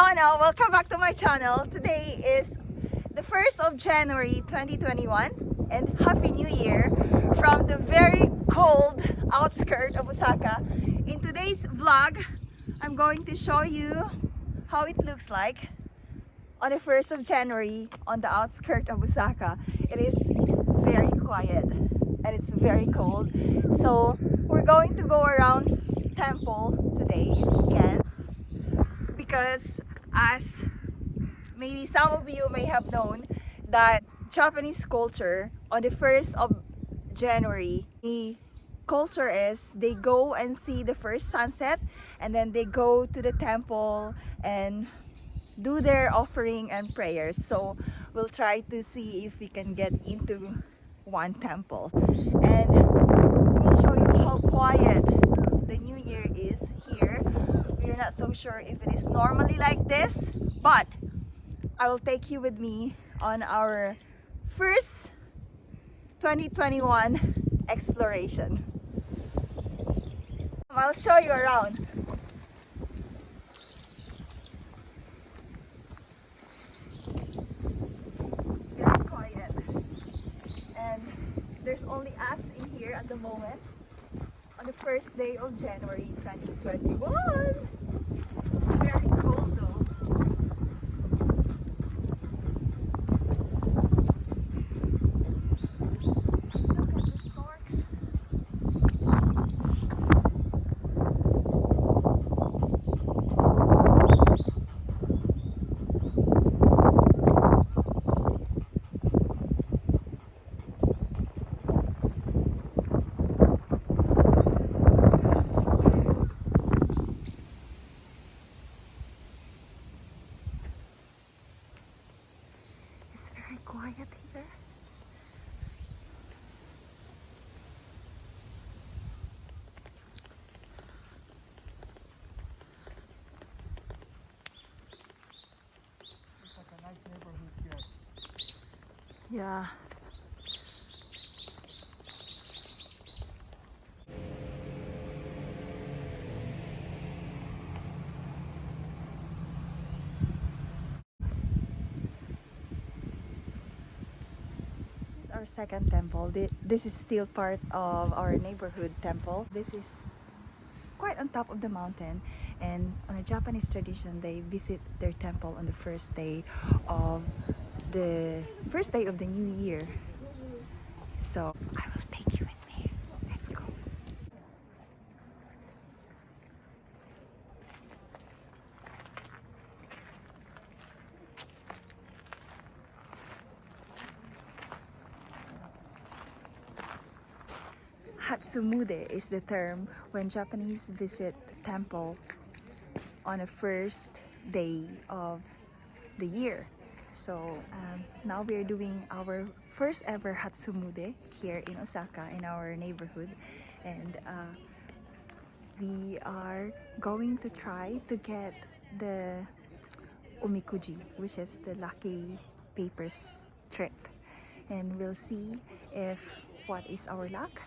Donna, welcome back to my channel. Today is the 1st of January 2021 and Happy New Year from the very cold outskirts of Osaka. In today's vlog, I'm going to show you how it looks like on the 1st of January on the outskirts of Osaka. It is very quiet and it's very cold. So we're going to go around temple today if we can. Because as maybe some of you may have known that Japanese culture on the 1st of January, the culture is they go and see the first sunset and then they go to the temple and do their offering and prayers. So we'll try to see if we can get into one temple and we'll show you how quiet the New Year is here. We're not so sure if it is normally like this, but I will take you with me on our first 2021 exploration. I'll show you around. It's very quiet and there's only us in here at the moment on the first day of January 2021. It's very cold though. Look at the storks. It's very quiet here. It's like a nice neighborhood here. Yeah. This is our second temple. This is still part of our neighborhood temple. This is quite on top of the mountain, and on a Japanese tradition they visit their temple on the first day of the new year. So I will take you with me. Let's go. Hatsumude is the term when Japanese visit the temple on the first day of the year. So now we are doing our first ever Hatsumude here in Osaka in our neighborhood, and we are going to try to get the omikuji, which is the lucky paper strip, and we'll see if what is our luck,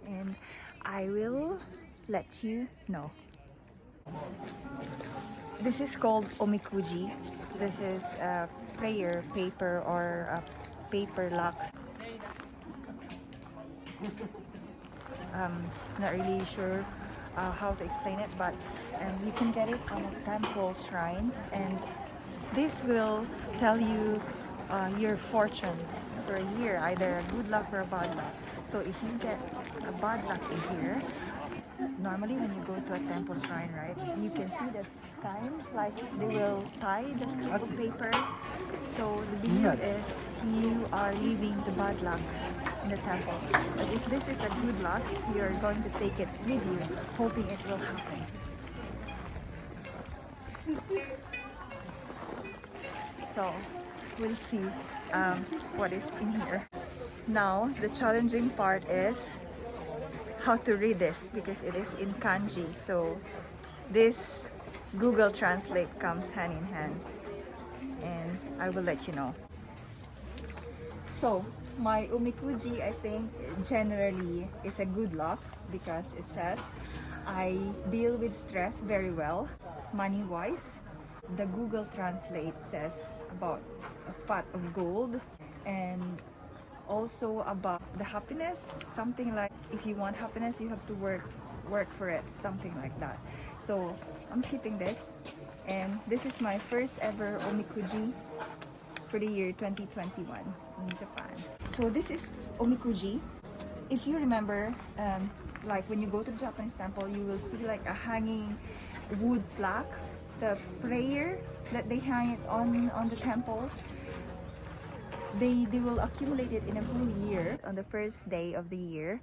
and I will let you know. This is called omikuji. This is a prayer paper or a paper lock. Not really sure how to explain it, but you can get it on a temple shrine, and this will tell you your fortune for a year, either a good luck or a bad luck. So if you get a bad luck in here, normally when you go to a temple shrine, right, you can see the sign, like they will tie the strip of paper. So the belief is you are leaving the bad luck in the temple. But if this is a good luck, you're going to take it with you, hoping it will happen. So we'll see what is in here. Now the challenging part is how to read this because it is in kanji. So this Google Translate comes hand in hand, and I will let you know. So my omikuji, I think, generally is a good luck because it says I deal with stress very well, money-wise. The Google Translate says about a pot of gold, and also about the happiness, something like if you want happiness you have to work for it, something like that. So I'm keeping this, and this is my first ever omikuji for the year 2021 in Japan. So this is omikuji. If you remember, like when you go to the Japanese temple, you will see like a hanging wood plaque, the prayer that they hang it on the temples. They will accumulate it in a whole year. On the first day of the year,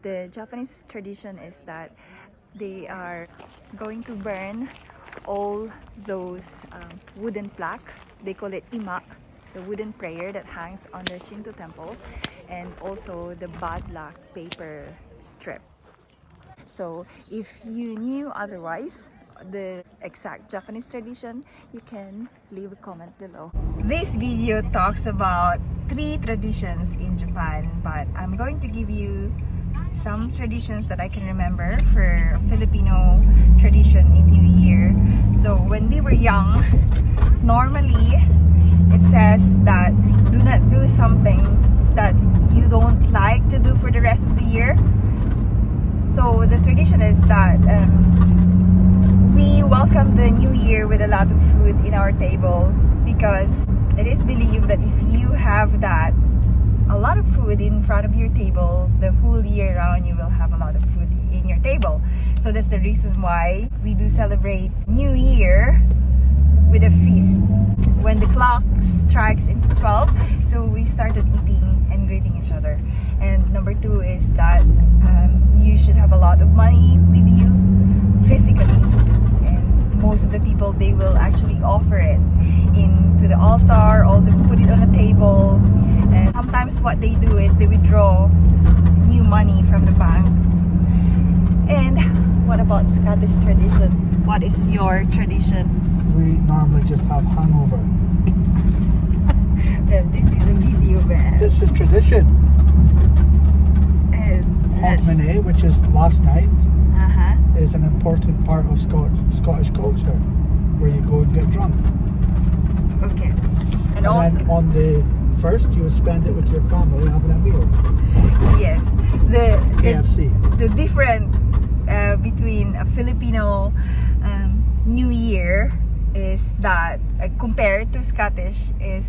the Japanese tradition is that they are going to burn all those wooden plaque. They call it ima, the wooden prayer that hangs on the Shinto temple, and also the bad luck paper strip. So if you knew otherwise, the exact Japanese tradition, you can leave a comment below. This video talks about 3 traditions in Japan, but I'm going to give you some traditions that I can remember for Filipino tradition in New Year. So when we were young, normally it says that do not do something that you don't like to do for the rest of the year. So the tradition is that we welcome the new year with a lot of food in our table, because it is believed that if you have that, a lot of food in front of your table, the whole year round you will have a lot of food in your table. So that's the reason why we do celebrate New Year with a feast. When the clock strikes into 12, so we started eating and greeting each other. And number 2 is that you should have a lot of money with you physically, and most of the people, they will actually offer it into the altar, or they put it on a table. And sometimes what they do is they withdraw new money from the bank. And what about Scottish tradition? What is your tradition? We normally just have hangover. Well, this is a video, man. This is tradition. And Hogmanay, which is last night, uh-huh. is an important part of Scottish culture, where you go and get drunk. Okay. And And also, then on the first, you will spend it with your family having a meal. yes, the KFC. the different between a Filipino New Year is that compared to Scottish is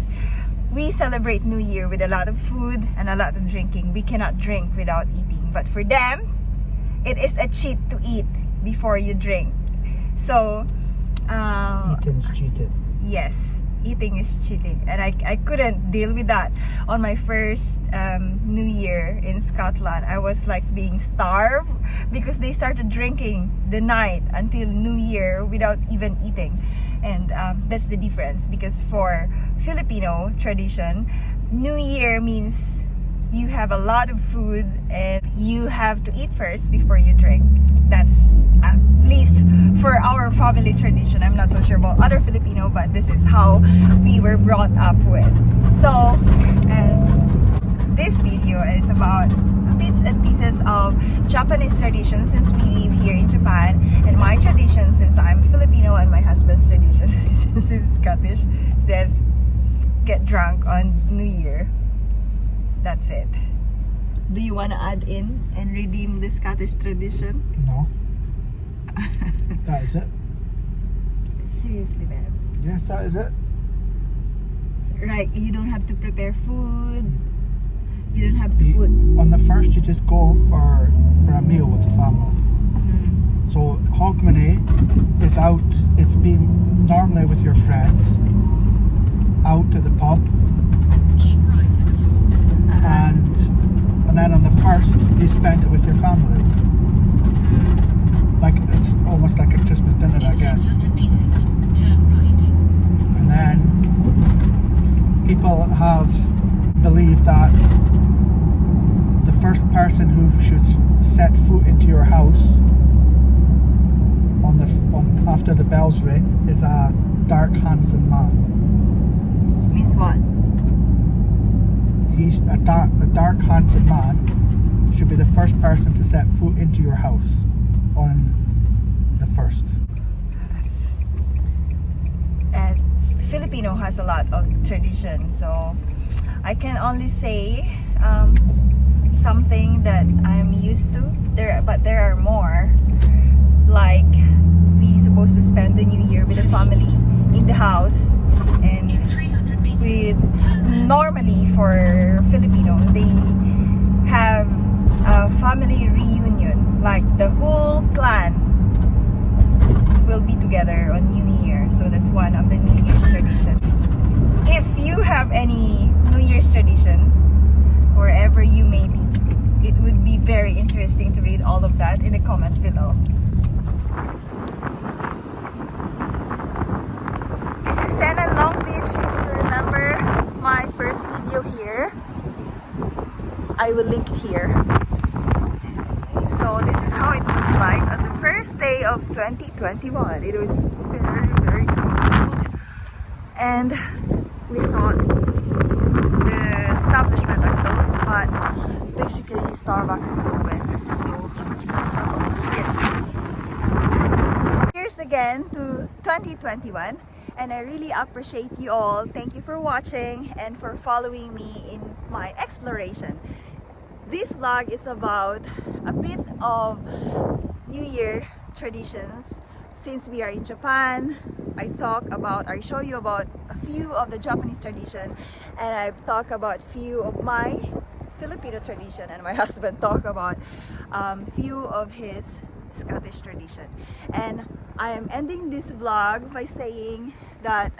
we celebrate New Year with a lot of food and a lot of drinking. We cannot drink without eating, but for them it is a cheat to eat before you drink. So Eating's cheating. yes, eating is cheating, and I couldn't deal with that on my first New Year in Scotland. I was like being starved because they started drinking the night until New Year without even eating. And that's the difference, because for Filipino tradition, New Year means you have a lot of food and you have to eat first before you drink. That's at least for our family tradition. I'm not so sure about other Filipino, but this is how we were brought up with. So this video is about bits and pieces of Japanese tradition, since we live here in Japan, and my tradition, since I'm Filipino, and my husband's tradition since he's Scottish, says get drunk on New Year. That's it. Do you want to add in and redeem the Scottish tradition? No. That is it. Seriously, man. Yes, that is it. Right, you don't have to prepare food. You don't have to You- put. on the first, you just go for a meal with the family. Mm, So Hogmanay is out. It's been normally with your friends out to the pub, and then on the first you spend it with your family. Like it's almost like a Christmas dinner again. And then people have believed that the first person who should set foot into your house after the bells ring is a dark, handsome man. means what? He's a dark, handsome man should be the first person to set foot into your house on the first. Filipino has a lot of tradition, so I can only say something that I'm used to. But there are more. Like we supposed to spend the New Year with the family in the house, and with normally for Filipino they have a family reunion, like the whole clan will be together on New Year. So that's one of the New Year's tradition. If you have any New Year's tradition, wherever you may be, it would be very interesting to read all of that in the comment below. This is Sena Long Beach. If you remember my first video here, I will link it here. So this is how it looks like on the first day of 2021. It was very, very cold, and we thought the establishment are closed, but basically Starbucks is open. So yes. Here's again to 2021, and I really appreciate you all. Thank you for watching and for following me in my exploration. This vlog is about a bit of New Year traditions. Since we are in Japan, I show you about a few of the Japanese tradition, and I talk about few of my Filipino tradition, and my husband talk about few of his Scottish tradition. And I am ending this vlog by saying that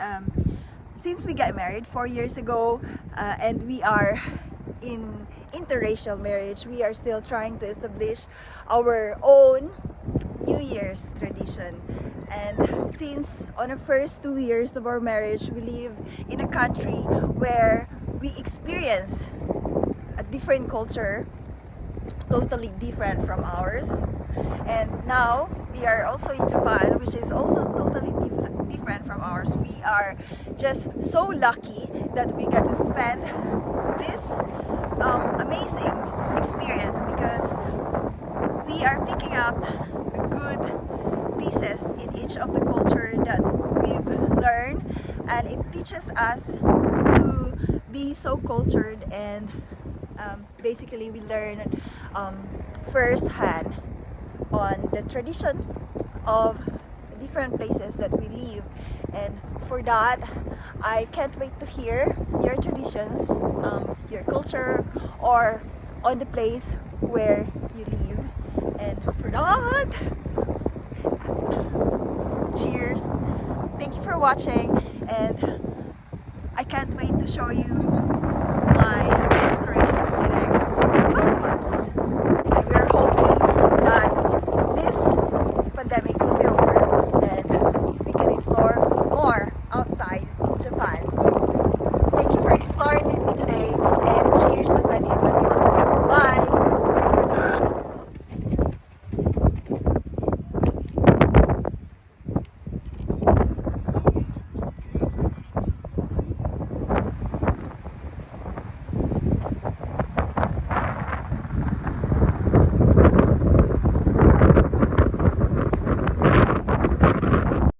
since we got married 4 years ago, and we are in interracial marriage, we are still trying to establish our own New Year's tradition. And since on the first 2 years of our marriage, we live in a country where we experience a different culture, totally different from ours. And now we are also in Japan, which is also totally different from ours. We are just so lucky that we get to spend this amazing experience, because we are picking up good pieces in each of the culture that we've learned, and it teaches us to be so cultured, and basically we learn firsthand on the tradition of different places that we live. And for that, I can't wait to hear your traditions, your culture, or on the place where you live. And for that, cheers! Thank you for watching, and I can't wait to show you my